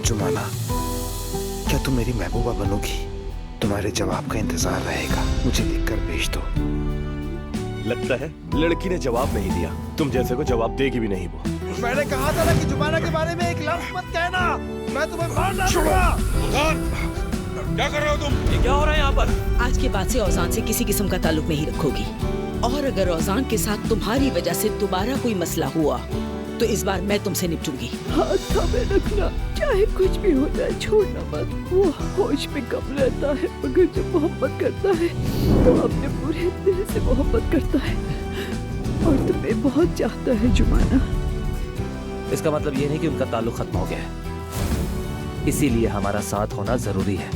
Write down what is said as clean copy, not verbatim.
जुमाना, क्या तुम मेरी महबूबा बनोगी? तुम्हारे जवाब का इंतजार रहेगा। मुझे लिखकर भेज दो। लगता है लड़की ने जवाब नहीं दिया। तुम जैसे को जवाब देगी भी नहीं वो। मैंने कहा था ना कि जुमाना के बारे में एक लफ्ज मत कहना, मैं तुम्हें मार डालूंगा। क्या कर रहे हो तुम? ये क्या हो रहा है यहाँ पर? आज के बाद से औजान से किसी किस्म का ताल्लुक नहीं रखोगी, और अगर औजान के साथ तुम्हारी वजह से दोबारा कोई मसला हुआ तो इस बार मैं तुमसे निपटूंगी। हाथ थामे रखना, चाहे कुछ भी हो जाए छोड़ना मत। वो होश में कम रहता है, मगर जब मोहब्बत करता है तो अपने पूरे दिल से मोहब्बत करता है, और तुम्हें बहुत चाहता है जुमाना। इसका मतलब ये नहीं कि उनका ताल्लुक खत्म हो गया है, इसीलिए हमारा साथ होना जरूरी है।